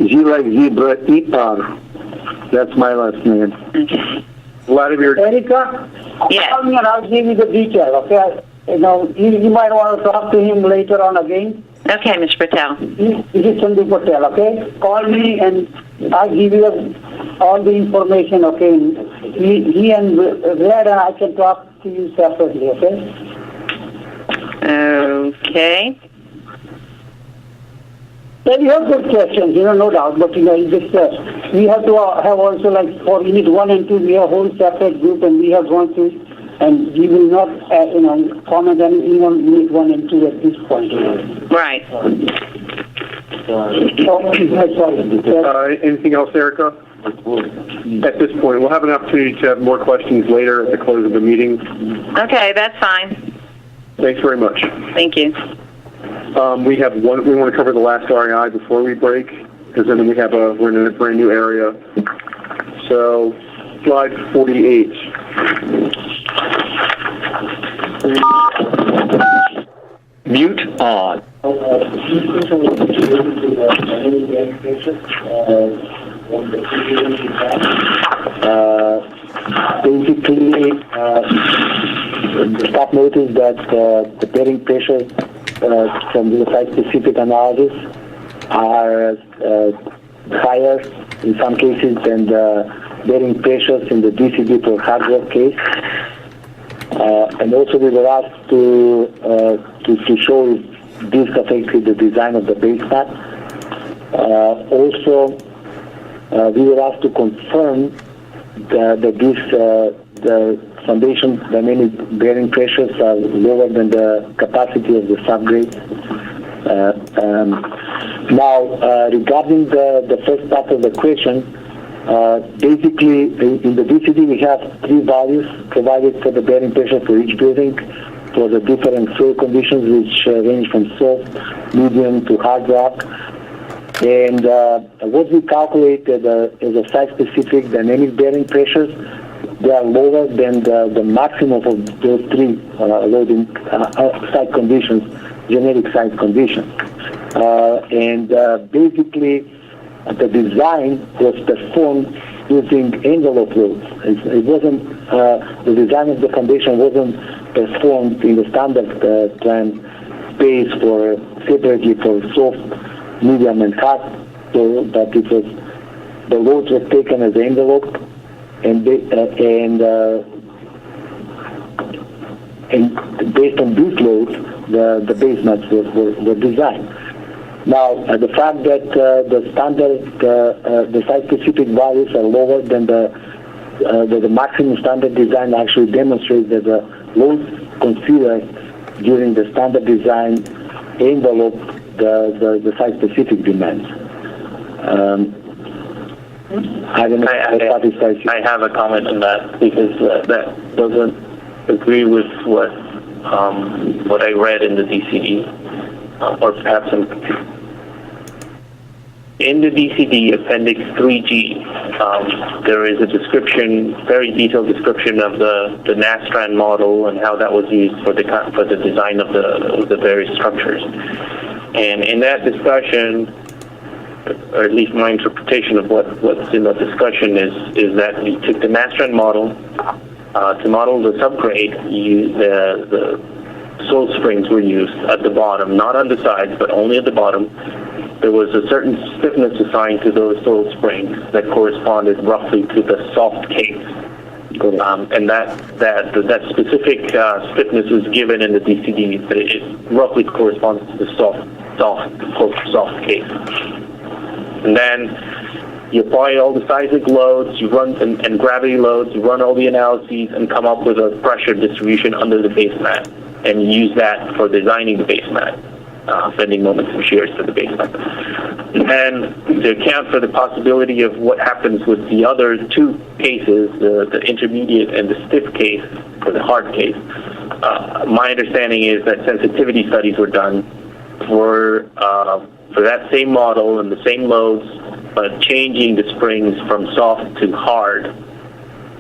Z like zebra, E-R. That's my last name. Okay. Vladimir. Erica, Yes. call me and I'll give you the detail, okay? You know, you might want to talk to him later on again. Okay, Mr. Patel. This is Chandu Patel, okay? Call me and I'll give you all the information, okay? He and Vlad and I can talk to you separately, okay? Okay. Then you have good questions, no doubt, but it's just, we have to have also like for unit 1 and 2, we have a whole separate group and we have gone through, and we will not, comment anything on unit 1 and 2 at this point. Right. Sorry. Anything else, Erica? At this point, we'll have an opportunity to have more questions later at the close of the meeting. Okay, that's fine. Thanks very much. Thank you. We have one. We want to cover the last REI before we break, because then we're in a brand new area. So, slide 48. Mute on. Basically, the staff noticed that the bearing pressure from the site-specific analysis are higher in some cases than the bearing pressures in the DCD for hardware case. And also we were asked to show if this affected the design of the base mat. Also, we were asked to confirm that the foundation dynamic bearing pressures are lower than the capacity of the subgrade. Now, regarding the first part of the question, basically in the DCD we have 3 values provided for the bearing pressure for each building for the different soil conditions, which range from soft, medium to hard rock. And what we calculated is a site-specific dynamic bearing pressures. They are lower than the maximum of those 3 loading site conditions, generic site conditions. Basically, the design was performed using envelope loads. It wasn't, the design of the foundation wasn't performed in the standard plan space separately for soft, medium, and hard, so that it was, the loads were taken as envelope, and based on these loads, the base mats were designed. Now, the fact that the standard, the site-specific values are lower than the maximum standard design actually demonstrates that the loads considered during the standard design envelope the site-specific demands. I don't know if that satisfies you. I have a comment on that because that doesn't agree with what I read in the DCD, or perhaps in the DCD Appendix 3G. There is a description, very detailed description of the Nastran model and how that was used for the design of the various structures. And in that discussion, or at least my interpretation of what's in that discussion is that we took the Nastran model to model the subgrade. The soil springs were used at the bottom, not on the sides, but only at the bottom. There was a certain stiffness assigned to those soil springs that corresponded roughly to the soft case. And that specific stiffness was given in the DCD, but it roughly corresponds to the soft case. And then you apply all the seismic loads, you run and gravity loads, you run all the analyses, and come up with a pressure distribution under the base mat, and you use that for designing the base mat, bending moments and shears for the base mat. And to account for the possibility of what happens with the other 2 cases, the intermediate and the stiff case, or the hard case, my understanding is that sensitivity studies were done for that same model and the same loads, but changing the springs from soft to hard.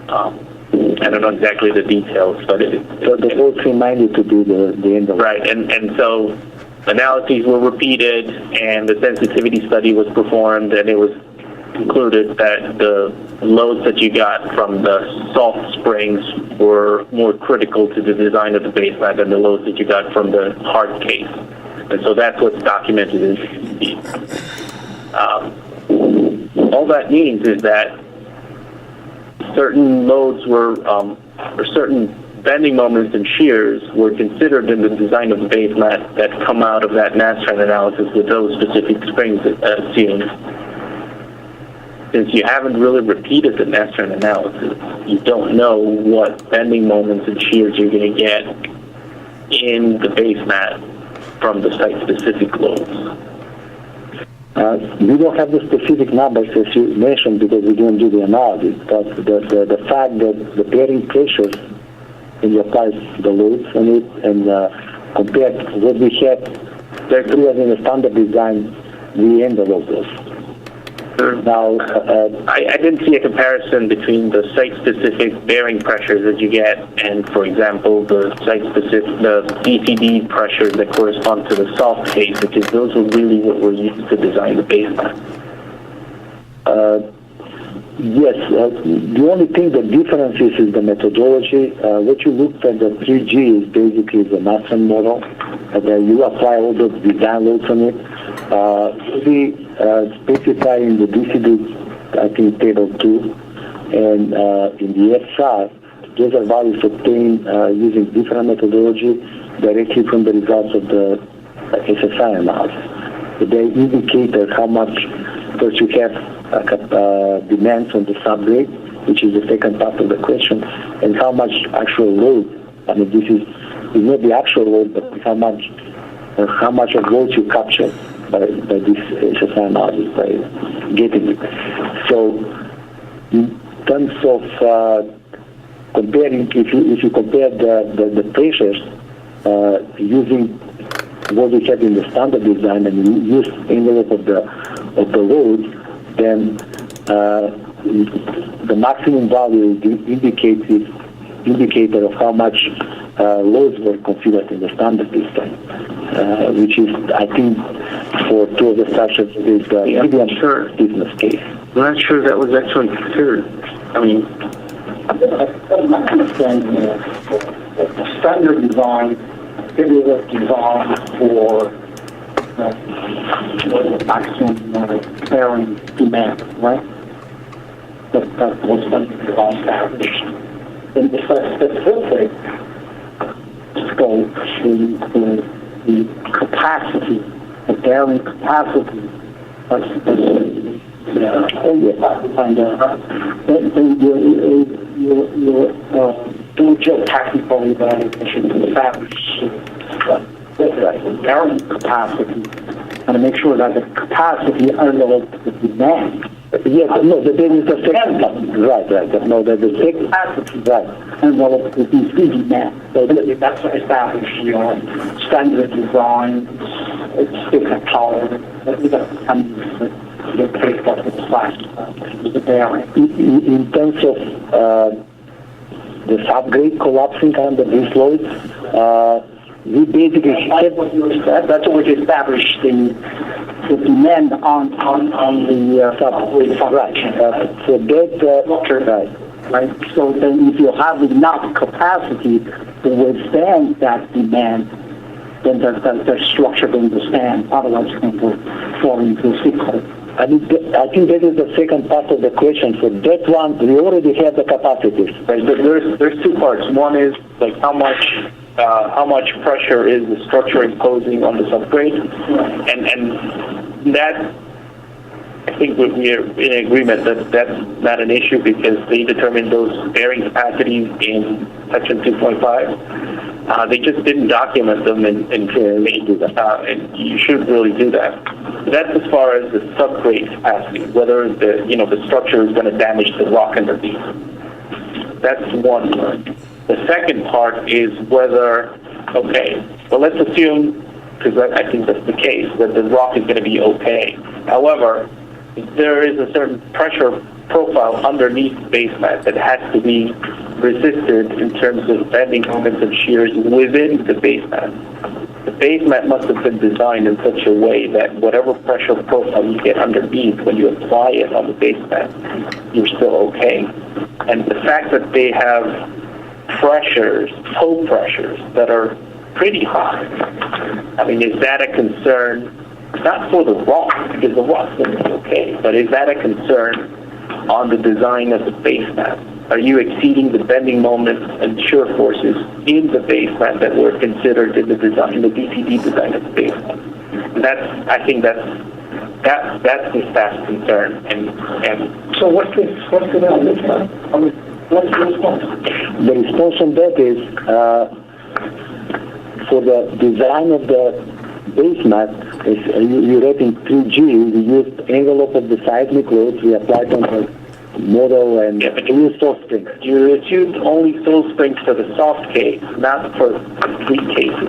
I don't know exactly the details, but so the loads reminded to be the envelope. Right, and so analyses were repeated, and the sensitivity study was performed, and it was concluded that the loads that you got from the soft springs were more critical to the design of the base mat than the loads that you got from the hard case. And so that's what's documented in the all that means is that certain loads were, or certain bending moments and shears were considered in the design of the base mat that come out of that Nastran analysis with those specific springs assumed. Since you haven't really repeated the Nastran analysis, you don't know what bending moments and shears you're going to get in the base mat from the site-specific loads. We don't have the specific numbers as you mentioned because we didn't do the analysis, but the fact that the bearing pressures when you apply the loads on it and compared to what we had there in the standard design, we ended all those. Now, I didn't see a comparison between the site-specific bearing pressures that you get and, for example, the site-specific, the DCD pressures that correspond to the soft case, because those were really what were used to design the base mat. Yes, the only thing that difference is the methodology. What you looked at the 3G is basically the Nastran model, and you apply all the design loads on it. We specify in the DCD, I think, table 2, and in the SR, those are values obtained using different methodology directly from the results of the SSI analysis. So they indicate how much, first you have demands on the subgrade, which is the second part of the question, and how much actual load. I mean, this is not the actual load, but how much of loads you capture by this SSI analysis, by getting it. So, in terms of comparing, if you compare the pressures using what we had in the standard design and use envelope of the load, then the maximum value is the indicator of how much loads were considered in the standard design, which is, I think, for two of the structures is the medium business case. I'm not sure that was actually considered. I mean, my understanding is the standard design, it is designed for the maximum bearing demand, right? That was when the design established. In the specific scope, the capacity, the bearing capacity, and do geotechnical evaluation to establish the bearing capacity and make sure that the capacity envelopes the demand. Yes, no, there is the second part. Right. No, the second Capacity right. envelope the DC demand. So that's to establish your standard design, it's different power, and the case of the slash, the bearing. In terms of the subgrade collapsing under these loads, we basically that's what you establish the demand on the subgrade fraction. So that right. So then, if you have enough capacity to withstand that demand, then the structure going to stand. Otherwise, it's going to fall into a sinkhole. I think that is the second part of the question. For that one, we already have the capacities. right, there's two parts. One is like how much pressure is the structure imposing on the subgrade, and that I think we are in agreement that that's not an issue because they determined those bearing capacities in section 2.5. They just didn't document them and you should really do that. That's as far as the subgrade capacity, whether the structure is going to damage the rock underneath. That's one part. The second part is whether, let's assume, because I think that's the case, that the rock is going to be okay. However, there is a certain pressure profile underneath the base mat that has to be resisted in terms of bending moments and shears within the base mat. The base mat must have been designed in such a way that whatever pressure profile you get underneath, when you apply it on the base mat, you're still okay. And the fact that they have pressures, toe pressures, that are pretty high, I mean, is that a concern? Not for the rock, because the rock's going to be okay, but is that a concern on the design of the base mat? Are you exceeding the bending moments and shear forces in the base mat that were considered in the design, the DCD design of the base mat? And I think that's the staff's concern. And So what's the response? What's the response? The response on that is for the design of the base mat, you read in 3G, we used envelope of the seismic loads, we applied on the model, and we used soft springs. you assumed only soul springs for the soft case, not for complete cases.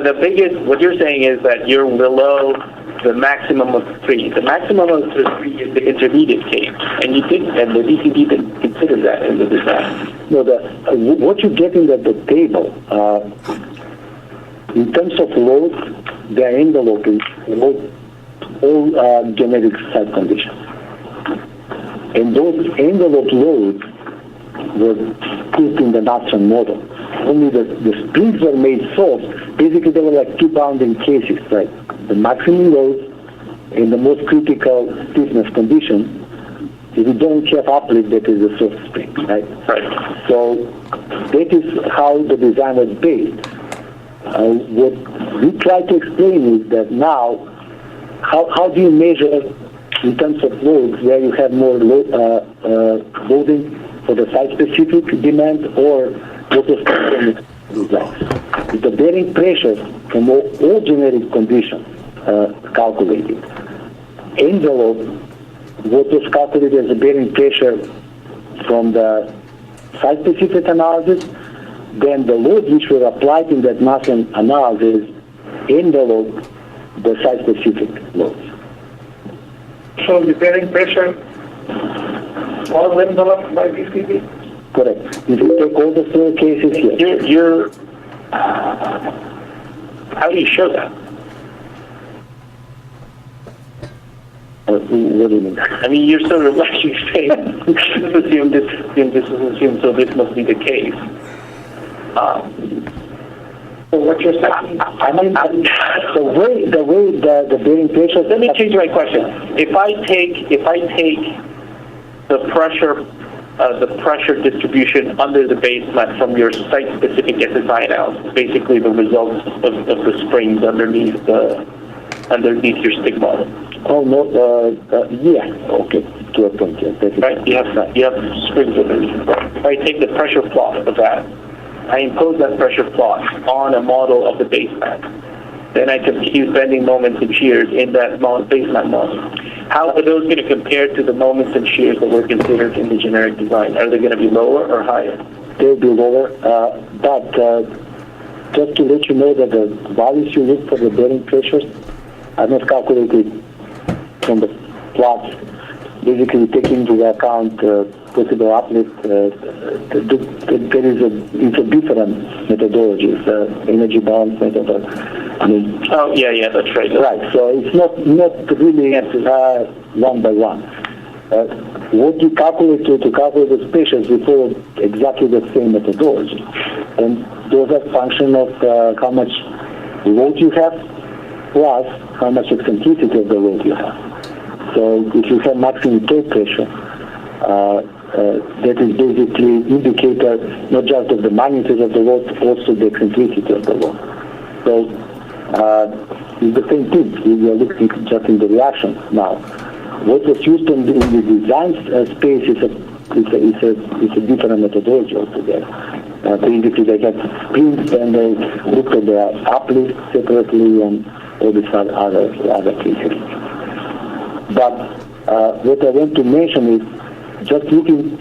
The biggest, what you're saying is that you're below the maximum of 3. The maximum of 3 is the intermediate case, and the DCD didn't consider that in the design. No, what you get in the table, in terms of loads, the envelope is all genetic site conditions. And those envelope loads were put in the Nastran model. Only the springs were made soft. Basically, they were like two bounding cases, right? The maximum loads and the most critical stiffness condition. If you don't have uplift, that is a soft spring, right? Right. So that is how the design was based. What we try to explain is that now, how do you measure in terms of loads where you have more loading for the site-specific demand or what was design? With the bearing pressures from all generic conditions calculated. Envelope, what was calculated as a bearing pressure from the site-specific analysis, then the loads which were applied in that Nastran analysis envelope the site-specific loads. So the bearing pressure all enveloped by DCD? Correct. If you take all the 4 cases here. How do you show that? What do you mean? I mean, you're sort of like you say, this is assumed, so this must be the case. So what you're saying? I mean, the way the bearing pressure. Let me change my question. If I take the pressure distribution under the base mat from your site-specific SSI analysis, basically the results of the springs underneath your stick model. Oh no, yeah, okay, to a point, yes. Right, you have springs underneath. If I take the pressure plot of that, I impose that pressure plot on a model of the base mat. Then I compute bending moments and shears in that base mat model. How are those going to compare to the moments and shears that were considered in the generic design? Are they going to be lower or higher? They'll be lower, but just to let you know that the values you look for the bearing pressures are not calculated from the plots. Basically, taking into account possible uplift, it's a different methodology. It's an energy balance method. Oh, yeah, that's right. Right, so it's not really one by one. What you calculate to calculate the pressures, we follow exactly the same methodology. And those are function of how much load you have, plus how much eccentricity of the load you have. So if you have maximum toe pressure, that is basically indicator not just of the magnitude of the load, also the eccentricity of the load. So it's the same thing. We are looking just in the reaction now. What was used in the design space is a different methodology altogether. Basically, they had springs and they looked at the uplift separately and all these other cases. But what I want to mention is just looking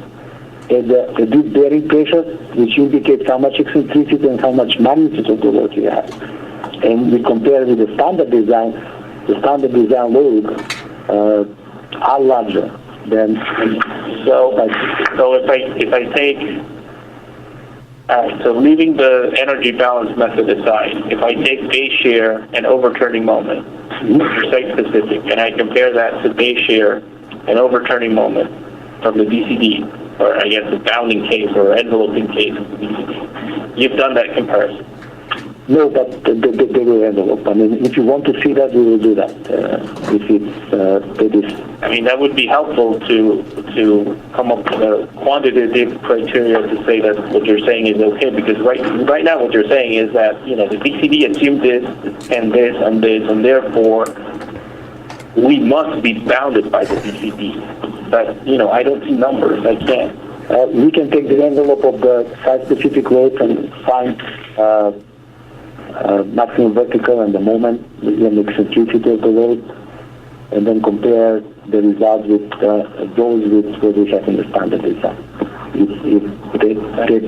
at these bearing pressures, which indicates how much eccentricity and how much magnitude of the load you have. And we compare with the standard design loads are larger than. So if I take Alright, so leaving the energy balance method aside, if I take base shear and overturning moment, for site specific, and I compare that to base shear and overturning moment from the DCD, or I guess the bounding case or enveloping case of the DCD, you've done that comparison. No, but they will envelope. I mean, if you want to see that, we will do that. If it's that is. I mean, that would be helpful to come up with a quantitative criteria to say that what you're saying is okay, because right now what you're saying is that, the DCD assumed this and this and this, and therefore we must be bounded by the DCD. But, I don't see numbers. I can't. We can take the envelope of the site-specific loads and find maximum vertical and the moment and eccentricity of the load, and then compare the results with those with what we have in the standard design. That is,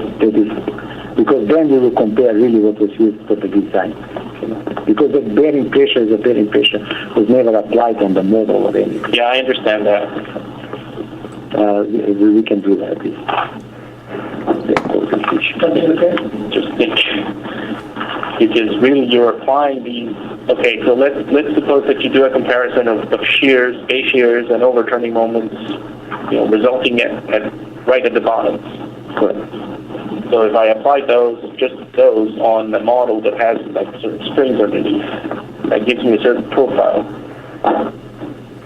because then we will compare really what was used for the design. Because the bearing pressure is a bearing pressure was never applied on the model or anything. Yeah, I understand that. We can do that. Just think. Because really you're applying these. Okay, so let's suppose that you do a comparison of shears, base shears, and overturning moments, resulting at right at the bottom. Correct. So if I apply just those on the model that has certain springs underneath, that gives me a certain profile.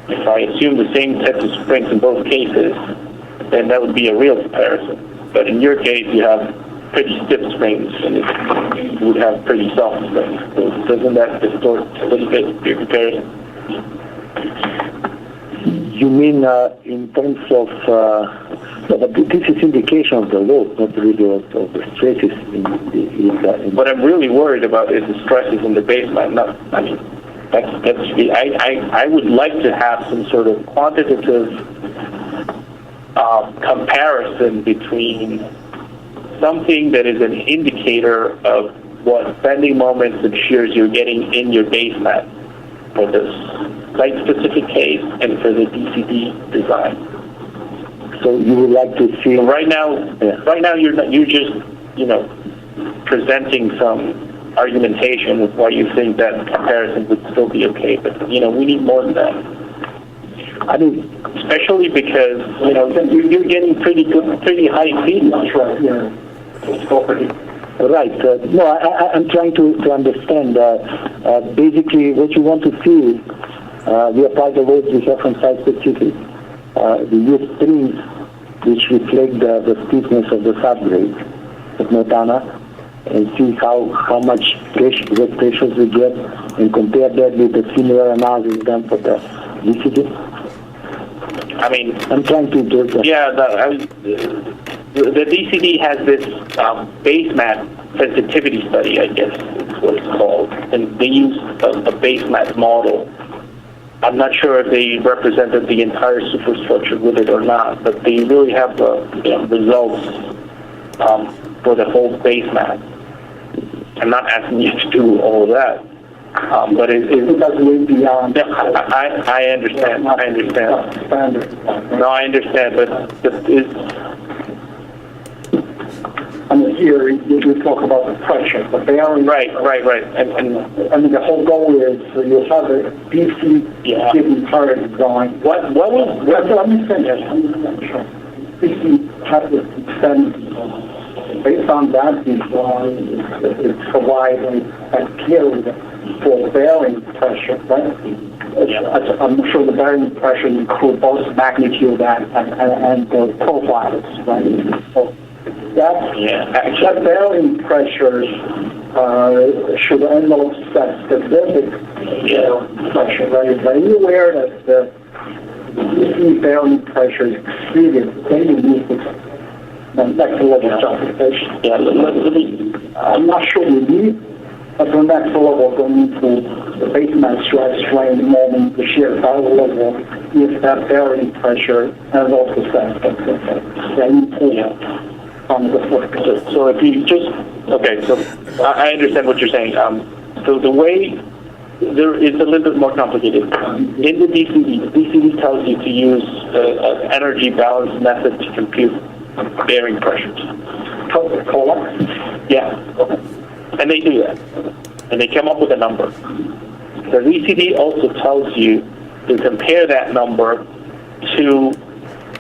If I assume the same types of springs in both cases, then that would be a real comparison. But in your case, you have pretty stiff springs, and you would have pretty soft springs. So doesn't that distort a little bit your comparison? You mean in terms of, but this is indication of the load, not really of the stresses. What I'm really worried about is the stresses in the basement. I would like to have some sort of quantitative comparison between something that is an indicator of what bending moments and shears you're getting in your base mat for this site-specific case and for the DCD design. So you would like to see. So right now you're just presenting some argumentation with why you think that comparison would still be okay, but we need more than that. I mean, especially because you're getting pretty high feedback. Right. No, I'm trying to understand. Basically, what you want to see is we apply the loads we have from site specific. We use springs which reflect the stiffness of the subgrade of Montana, and see how much what pressures we get, and compare that with the similar analysis done for the DCD. I mean, I'm trying to do that. Yeah, the DCD has this base mat sensitivity study, I guess is what it's called, and they use a base mat model. I'm not sure if they represented the entire superstructure with it or not, but they really have the results for the whole base mat. I'm not asking you to do all of that. But it doesn't beyond. I understand. I understand. Standard. No, I understand, but is. I mean, here you talk about the pressure, the bearing. Right. And I mean, the whole goal is you have a DC given current design. What was? Let me finish. DC has to extend. Based on that design, it's providing a period for bearing pressure, right? I'm sure the bearing pressure includes both magnitude and the profiles, right? So that bearing pressure should envelope that specific pressure, right? Are you aware that the DC bearing pressure is exceeded, then you need to the next level justification. Yeah, let me. I'm not sure we need, but the next level going to the basement stress strain moment, the shear power level, if that bearing pressure and also that. So if you just so I understand what you're saying. So the way there is a little bit more complicated. In the DCD tells you to use an energy balance method to compute bearing pressures. Yeah. And they do that. And they come up with a number. The VCD also tells you to compare that number to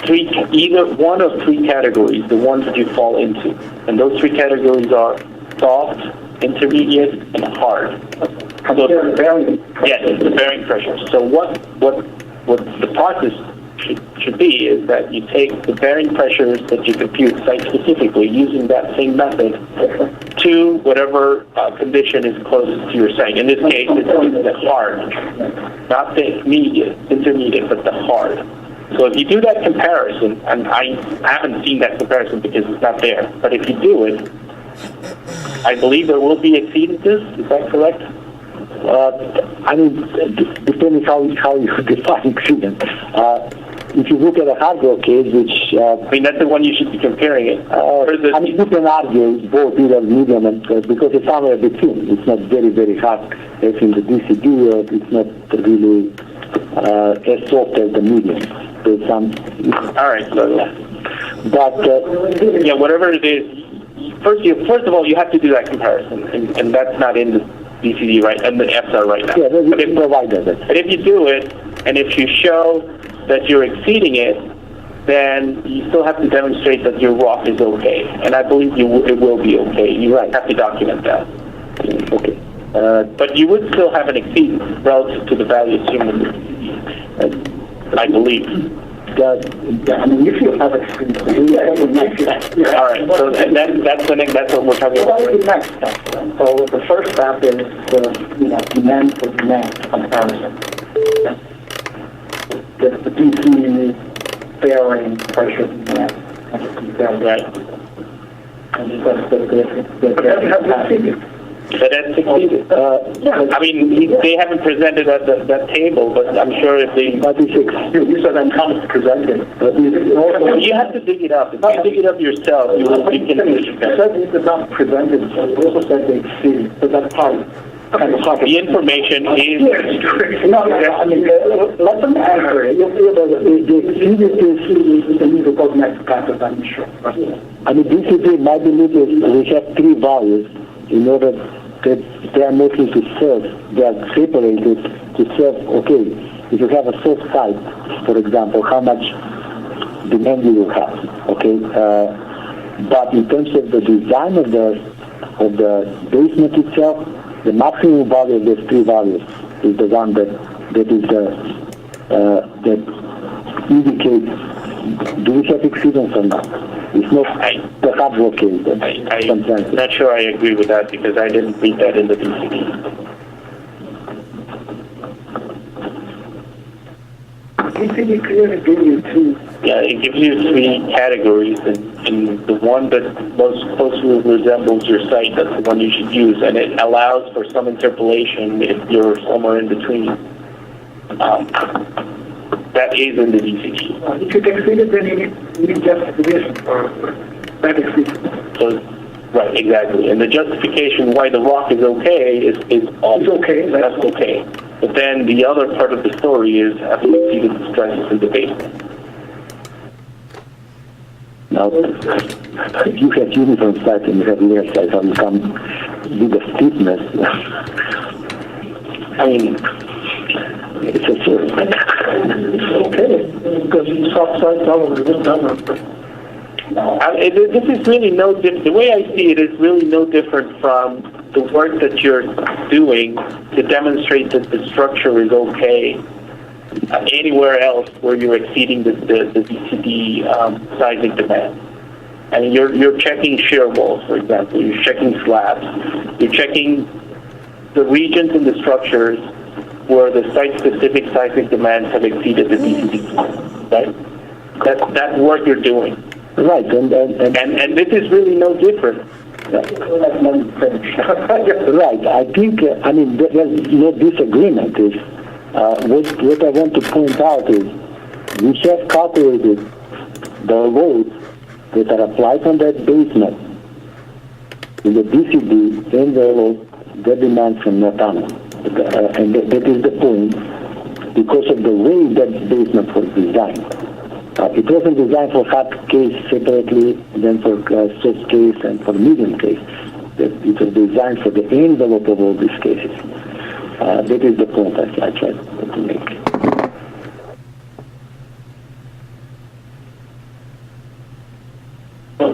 either one of three categories, the ones that you fall into. And those three categories are soft, intermediate, and hard. So, yes, the bearing pressure. So what the process should be is that you take the bearing pressures that you compute site-specifically using that same method to whatever condition is closest to your site. In this case, it's the hard, not the intermediate, but the hard. So if you do that comparison, and I haven't seen that comparison because it's not there, but if you do it, I believe there will be exceedances. Is that correct? I mean, depending how you define exceedance. If you look at a hardware case, which... I mean, that's the one you should be comparing it. I mean, you can argue both either medium and... because it's somewhere between. It's not very, very hard as in the DCD, or it's not really as soft as the medium. There's some... All right. So, but... yeah, whatever it is, first of all, you have to do that comparison, and that's not in the DCD right, and the FSAR right now. Yeah, we can provide that. But if you do it, and if you show that you're exceeding it, then you still have to demonstrate that your rock is okay. And I believe it will be okay. You have to document that. Okay. But you would still have an exceedance relative to the value assumed in the DCD, I believe. I mean, if you have experience, all right, so that's what we're talking about. The next step. So the first step is the demand for demand comparison. The DC bearing pressure demand. Right. And that's the But that's exceeded. I mean, they haven't presented that table, but I'm sure if they... But you said I'm coming to present it. But you have to dig it up. If you dig it up yourself, you can... You said it is not presented, you also said they exceeded. So that's how... The information is... No, I mean, let them answer it. The exceeded is the need to go next path, I'm sure. I mean, DCD, my belief is we have three values in order that they are mostly to serve, they are separated to serve, okay, if you have a soft site, for example, how much demand you will have, okay? But in terms of the design of the basement itself, the maximum value of those three values is the one that indicates do we have exceedance or not. It's not the hardware case. I'm not sure I agree with that because I didn't read that in the DCD. DCD clearly gives you two. Yeah, it gives you three categories, and the one that most closely resembles your site, that's the one you should use, and it allows for some interpolation if you're somewhere in between. That is in the DCD. If it exceeded, then you need justification for that exceedance. So, right, exactly. And the justification why the rock is okay is also okay. That's okay. But then the other part of the story is have we exceeded the stresses in the basement. Now, if you have uniform sites and you have layer sites, how you come with the steepness? I mean, it's a sort. It's okay, because you soft sites all over the summer. this is really no different. The way I see it is really no different from the work that you're doing to demonstrate that the structure is okay anywhere else where you're exceeding the DCD sizing demand. I mean, you're checking shear walls, for example. You're checking slabs. You're checking the regions in the structures where the site-specific sizing demands have exceeded the DCD, right? That's work you're doing. Right, and this is really no different. Right, I think, there's no disagreement. What I want to point out is we have calculated the loads that are applied on that basement in the DCD and the demand from Natana. And that is the point, because of the way that basement was designed. It wasn't designed for hard case separately, then for soft case and for medium case. It was designed for the envelope of all these cases. That is the point I tried to make.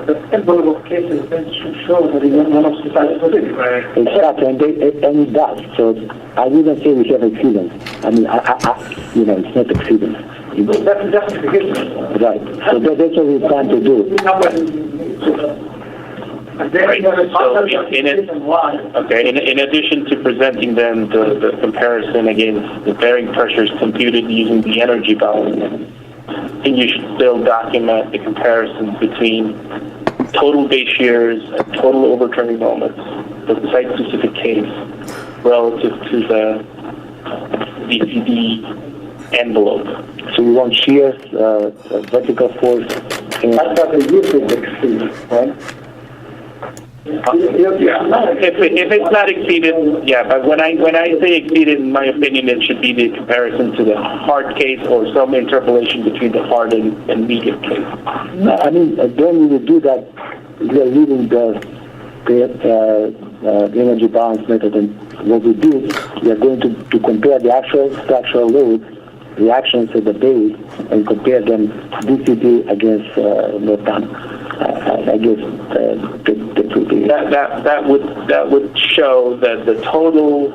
The envelope of cases then should show that the envelope is specific. Exactly, and it does. So I wouldn't say we have exceedance. I mean, it's not exceedance. That's justification. Right. So that's what we're trying to do. Right. So in addition to presenting them the comparison against the bearing pressures computed using the energy balance, I think you should still document the comparison between total base shears and total overturning moments for the site-specific case relative to the DCD envelope. So you want shears, vertical force, and That's what the usage exceeds, right? If it's not exceeded, yeah. But when I say exceeded, in my opinion, it should be the comparison to the hard case or some interpolation between the hard and medium case. no, I mean, then we will do that. We are using the energy balance method, and what we do, we are going to compare the actual structural loads, reactions at the base, and compare them DCD against Northern. I guess that would be that would show that the total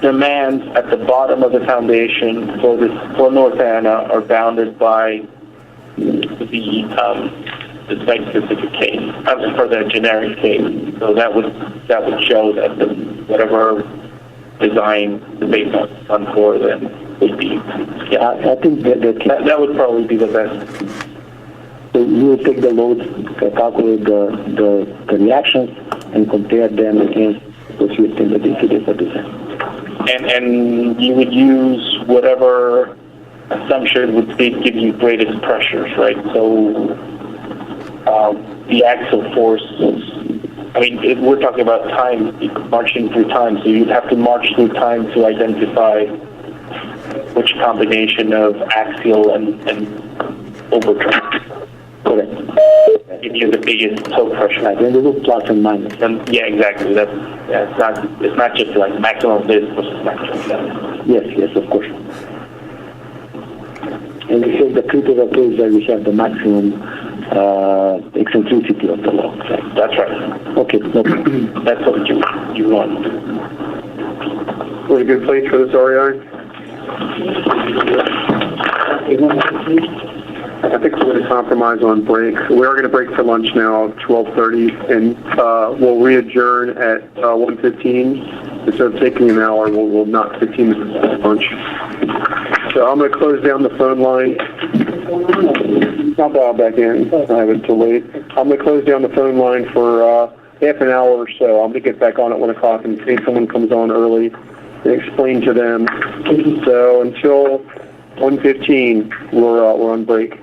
demands at the bottom of the foundation for North Anna are bounded by the site-specific case, for the generic case. So that would show that whatever design the base is done for then would be. Yeah, I think that would probably be the best. So you will take the loads, calculate the reactions, and compare them against what you think the DCD for design. And you would use whatever assumption would give you greatest pressures, right? So the axial force, I mean, if we're talking about time, marching through time, so you'd have to march through time to identify which combination of axial and overturn. Correct. Give you the biggest toe pressure. Right, then we look plus and minus. And yeah, exactly. It's not just like maximum this versus maximum that. Yes, of course. And we have the critical case where we have the maximum eccentricity of the log. Right? That's right. Okay, no problem. That's what you want. What a good place for this REI? I think we're going to compromise on break. We are going to break for lunch now, 12:30, and we'll re-adjourn at 1:15. Instead of taking an hour, we'll knock 15 minutes at lunch. So I'm going to close down the phone line. I'll dial back in. I have it till late. I'm going to close down the phone line for half an hour or so. I'm going to get back on at 1 o'clock and see if someone comes on early and explain to them. So until 1:15, we're on break.